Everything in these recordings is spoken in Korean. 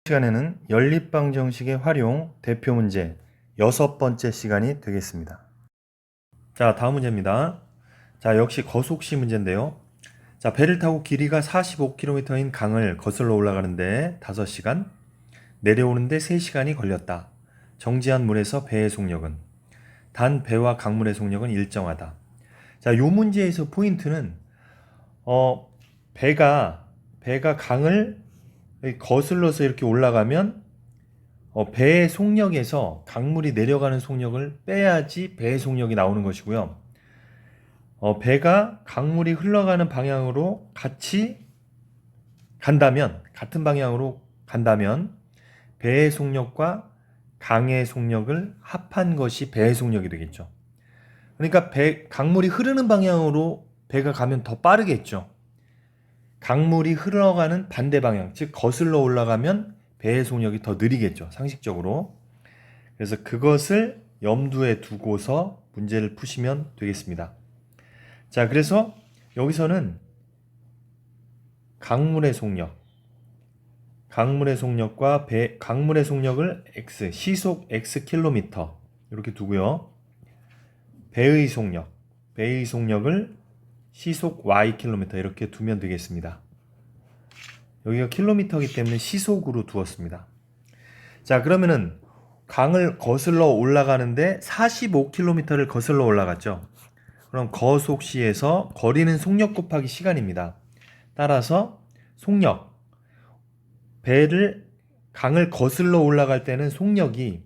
시간에는 연립방 정식의 활용 대표 문제 6번째 시간이 되겠습니다. 자, 다음 문제입니다. 자, 역시 거속시 문제인데요. 자, 배를 타고 길이가 45km인 강을 거슬러 올라가는데 5시간, 내려오는데 3시간이 걸렸다. 정지한 물에서 배의 속력은? 단 배와 강물의 속력은 일정하다. 자, 요 문제에서 포인트는 배가 강을 거슬러서 이렇게 올라가면 배의 속력에서 강물이 내려가는 속력을 빼야지 배의 속력이 나오는 것이고요. 배가 강물이 흘러가는 방향으로 같이 간다면, 같은 방향으로 간다면 배의 속력과 강의 속력을 합한 것이 배의 속력이 되겠죠. 그러니까 강물이 흐르는 방향으로 배가 가면 더 빠르겠죠. 강물이 흘러가는 반대 방향, 즉 거슬러 올라가면 배의 속력이 더 느리겠죠. 상식적으로. 그래서 그것을 염두에 두고서 문제를 푸시면 되겠습니다. 자, 그래서 여기서는 강물의 속력과 강물의 속력을 x, 시속 x 킬로미터 이렇게 두고요. 배의 속력을 시속 y 킬로미터 이렇게 두면 되겠습니다. 여기가 킬로미터이기 때문에 시속으로 두었습니다. 자, 그러면은 강을 거슬러 올라가는데 45km를 거슬러 올라갔죠. 그럼 거속시에서 거리는 속력 곱하기 시간입니다. 따라서 속력, 강을 거슬러 올라갈 때는 속력이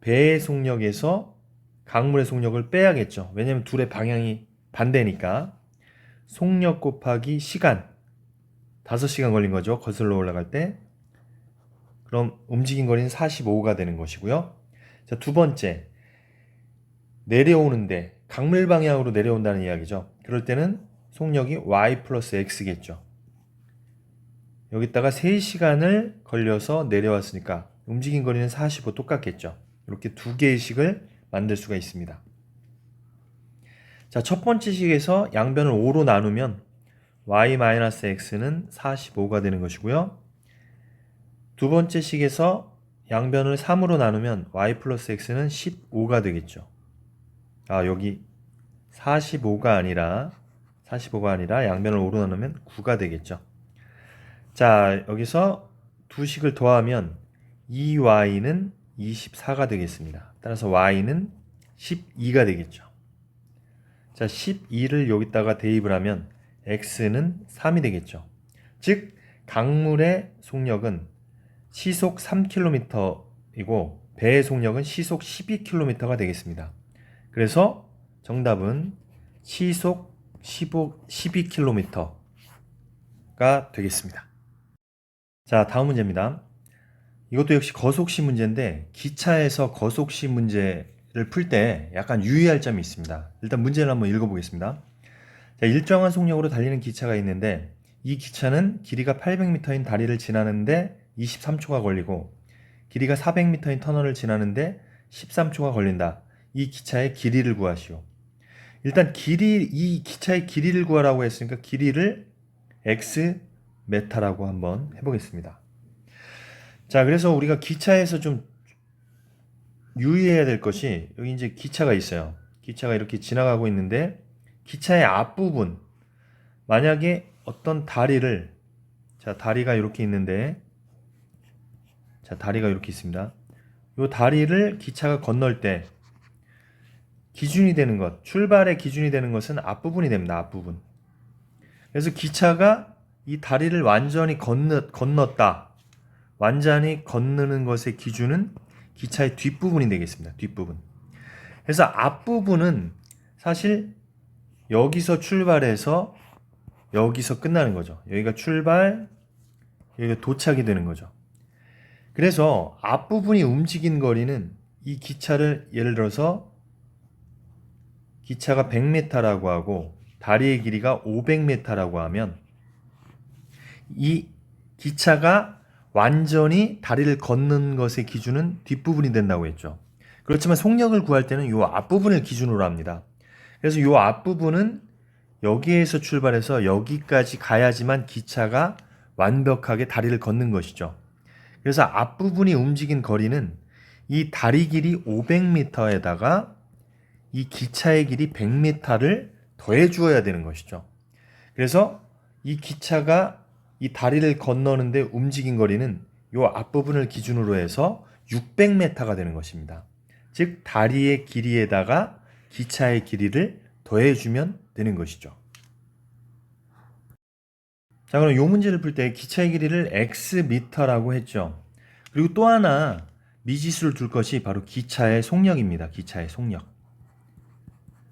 배의 속력에서 강물의 속력을 빼야겠죠. 왜냐면 둘의 방향이 반대니까. 속력 곱하기 시간, 5시간 걸린 거죠. 거슬러 올라갈 때. 그럼 움직인 거리는 45가 되는 것이고요. 자, 두 번째, 내려오는데 강물 방향으로 내려온다는 이야기죠. 그럴 때는 속력이 y 플러스 x겠죠. 여기다가 3시간을 걸려서 내려왔으니까 움직인 거리는 45 똑같겠죠. 이렇게 두 개의 식을 만들 수가 있습니다. 자, 첫 번째 식에서 양변을 5로 나누면 y-x는 45가 되는 것이고요. 두 번째 식에서 양변을 3으로 나누면 y 플러스 x는 15가 되겠죠. 아, 여기 45가 아니라 양변을 5로 나누면 9가 되겠죠. 자, 여기서 두 식을 더하면 2y는 24가 되겠습니다. 따라서 y는 12가 되겠죠. 자, 12를 여기다가 대입을 하면 x는 3이 되겠죠. 즉, 강물의 속력은 시속 3km이고 배의 속력은 시속 12km가 되겠습니다. 그래서 정답은 시속 12km가 되겠습니다. 자, 다음 문제입니다. 이것도 역시 거속시 문제인데 기차에서 거속시 문제를 풀 때 약간 유의할 점이 있습니다. 일단 문제를 한번 읽어보겠습니다. 자, 일정한 속력으로 달리는 기차가 있는데 이 기차는 길이가 800m인 다리를 지나는데 23초가 걸리고 길이가 400m인 터널을 지나는데 13초가 걸린다. 이 기차의 길이를 구하시오. 일단 이 기차의 길이를 구하라고 했으니까 길이를 x 메타라고 한번 해보겠습니다. 자, 그래서 우리가 기차에서 좀 유의해야 될 것이 여기 이제 기차가 있어요. 기차가 이렇게 지나가고 있는데 기차의 앞부분, 만약에 어떤 다리를, 자, 다리가 이렇게 있는데, 자, 다리가 이렇게 있습니다. 이 다리를 기차가 건널 때 기준이 되는 것, 출발의 기준이 되는 것은 앞부분이 됩니다. 앞부분. 그래서 기차가 이 다리를 완전히 건넜다. 완전히 건너는 것의 기준은 기차의 뒷부분이 되겠습니다. 뒷부분. 그래서 앞부분은 사실 여기서 출발해서 여기서 끝나는 거죠. 여기가 출발, 여기가 도착이 되는 거죠. 그래서 앞부분이 움직인 거리는 이 기차를 예를 들어서 기차가 100m라고 하고 다리의 길이가 500m라고 하면 이 기차가 완전히 다리를 걷는 것의 기준은 뒷부분이 된다고 했죠. 그렇지만 속력을 구할 때는 이 앞부분을 기준으로 합니다. 그래서 이 앞부분은 여기에서 출발해서 여기까지 가야지만 기차가 완벽하게 다리를 걷는 것이죠. 그래서 앞부분이 움직인 거리는 이 다리 길이 500m에다가 이 기차의 길이 100m를 더해 주어야 되는 것이죠. 그래서 이 기차가 이 다리를 건너는데 움직인 거리는 이 앞부분을 기준으로 해서 600m가 되는 것입니다. 즉 다리의 길이에다가 기차의 길이를 더해주면 되는 것이죠. 자, 그럼 이 문제를 풀 때 기차의 길이를 x미터라고 했죠. 그리고 또 하나 미지수를 둘 것이 바로 기차의 속력입니다. 기차의 속력.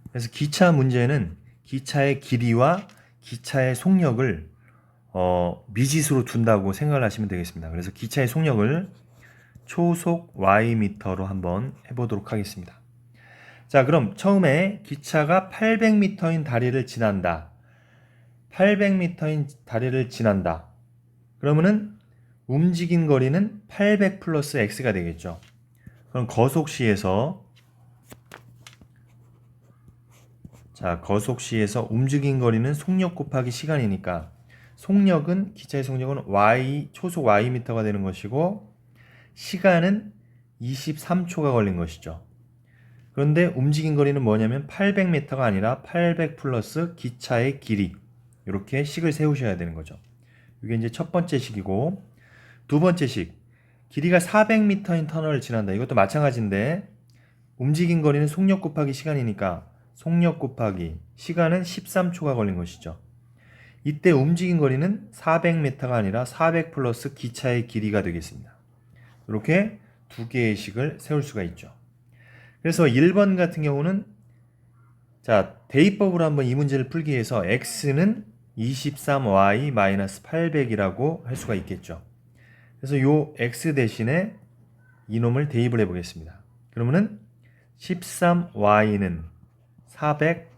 그래서 기차 문제는 기차의 길이와 기차의 속력을 미지수로 둔다고 생각을 하시면 되겠습니다. 그래서 기차의 속력을 초속 y미터로 한번 해보도록 하겠습니다. 자, 그럼 처음에 기차가 800m인 다리를 지난다. 800m인 다리를 지난다. 그러면은 움직인 거리는 800 플러스 x가 되겠죠. 그럼 거속시에서 움직인 거리는 속력 곱하기 시간이니까 속력은 기차의 속력은 초속 y미터가 되는 것이고 시간은 23초가 걸린 것이죠. 그런데 움직인 거리는 뭐냐면 800m가 아니라 800 플러스 기차의 길이, 이렇게 식을 세우셔야 되는 거죠. 이게 이제 첫 번째 식이고, 두 번째 식, 길이가 400m인 터널을 지난다. 이것도 마찬가지인데 움직인 거리는 속력 곱하기 시간이니까 속력 곱하기 시간은 13초가 걸린 것이죠. 이때 움직인 거리는 400m가 아니라 400 플러스 기차의 길이가 되겠습니다. 이렇게 두 개의 식을 세울 수가 있죠. 그래서 1번 같은 경우는 대입법으로 한번 이 문제를 풀기 위해서 x는 23y-800이라고 할 수가 있겠죠. 그래서 요 x 대신에 이놈을 대입을 해보겠습니다. 그러면은 13y는 400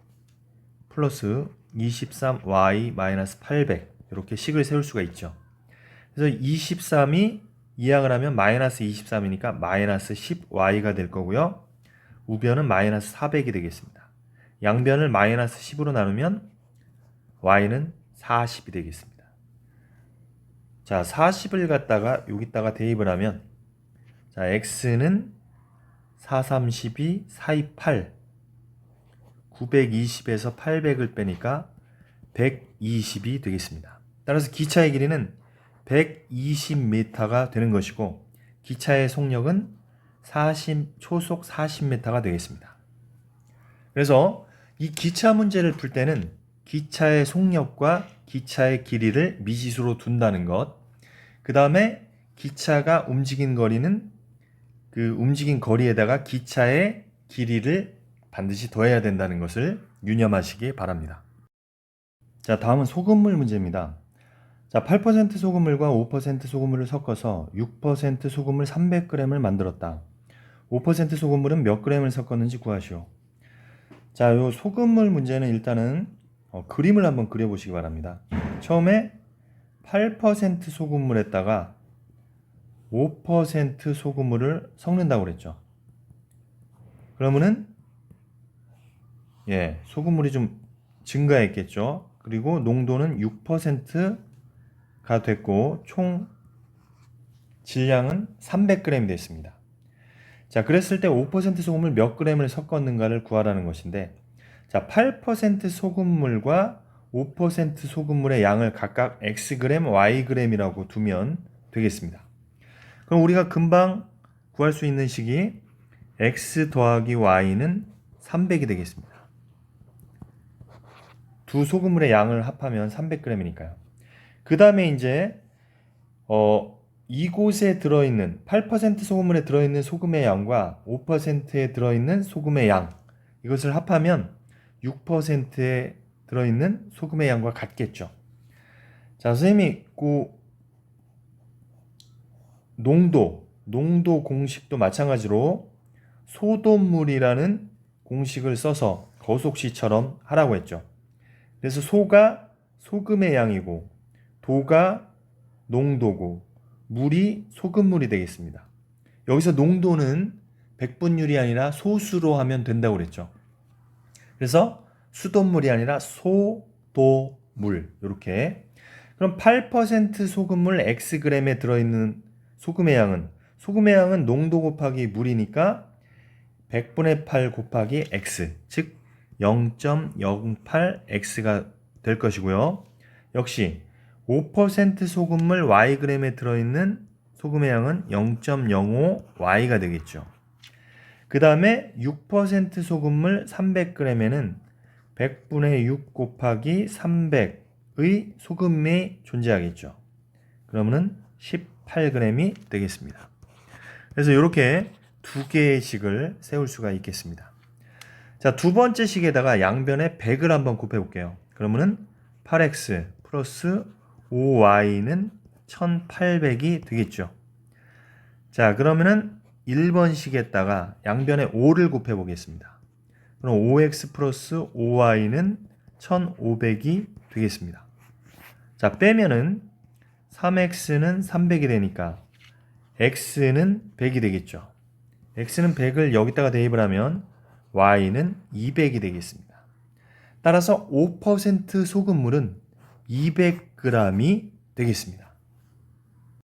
플러스 23y-800 이렇게 식을 세울 수가 있죠. 그래서 23이 이항을 하면 마이너스 23이니까 마이너스 10y가 될 거고요. 우변은 마이너스 400이 되겠습니다. 양변을 마이너스 10으로 나누면 y는 40이 되겠습니다. 자, 40을 갖다가 여기다가 대입을 하면 x는 4, 3, 12, 4, 2, 8 920에서 800을 빼니까 120이 되겠습니다. 따라서 기차의 길이는 120m가 되는 것이고 기차의 속력은 초속 40m가 되겠습니다. 그래서 이 기차 문제를 풀 때는 기차의 속력과 기차의 길이를 미지수로 둔다는 것, 그 다음에 기차가 움직인 거리는 그 움직인 거리에다가 기차의 길이를 반드시 더해야 된다는 것을 유념하시기 바랍니다. 자, 다음은 소금물 문제입니다. 자, 8% 소금물과 5% 소금물을 섞어서 6% 소금물 300g을 만들었다. 5% 소금물은 몇 g을 섞었는지 구하시오. 자, 요 소금물 문제는 일단은 그림을 한번 그려보시기 바랍니다. 처음에 8% 소금물에다가 5% 소금물을 섞는다고 그랬죠. 그러면은 소금물이 좀 증가했겠죠. 그리고 농도는 6%가 됐고 총 질량은 300g이 됐습니다. 자, 그랬을 때 5% 소금물 몇 g을 섞었는가를 구하라는 것인데, 자, 8% 소금물과 5% 소금물의 양을 각각 xg, yg이라고 두면 되겠습니다. 그럼 우리가 금방 구할 수 있는 식이 x 더하기 y는 300이 되겠습니다. 두 소금물의 양을 합하면 300g이니까요. 그 다음에 이제 이곳에 들어있는 8% 소금물에 들어있는 소금의 양과 5%에 들어있는 소금의 양, 이것을 합하면 6%에 들어있는 소금의 양과 같겠죠. 자, 선생님이 그 농도 공식도 마찬가지로 소돔물이라는 공식을 써서 거속시처럼 하라고 했죠. 그래서 소가 소금의 양이고 도가 농도고 물이 소금물이 되겠습니다. 여기서 농도는 백분율이 아니라 소수로 하면 된다고 그랬죠. 그래서 수돗물이 아니라 소도물, 이렇게. 그럼 8% 소금물 xg에 들어있는 소금의 양은 농도 곱하기 물이니까 100분의 8 곱하기 x, 즉 0.08x가 될 것이고요. 역시 5% 소금물 Yg에 들어있는 소금의 양은 0.05Y가 되겠죠. 그 다음에 6% 소금물 300g에는 100분의 6 곱하기 300의 소금이 존재하겠죠. 그러면은 18g이 되겠습니다. 그래서 이렇게 두 개의 식을 세울 수가 있겠습니다. 자, 두 번째 식에다가 양변에 100을 한번 곱해 볼게요. 그러면은 8x 플러스 5y는 1800이 되겠죠. 자, 그러면은 1번 식에다가 양변에 5를 곱해 보겠습니다. 그럼 5x 플러스 5y는 1500이 되겠습니다. 자, 빼면은 3x는 300이 되니까 x는 100이 되겠죠. x는 100을 여기다가 대입을 하면 y는 200이 되겠습니다. 따라서 5% 소금물은 200g이 되겠습니다.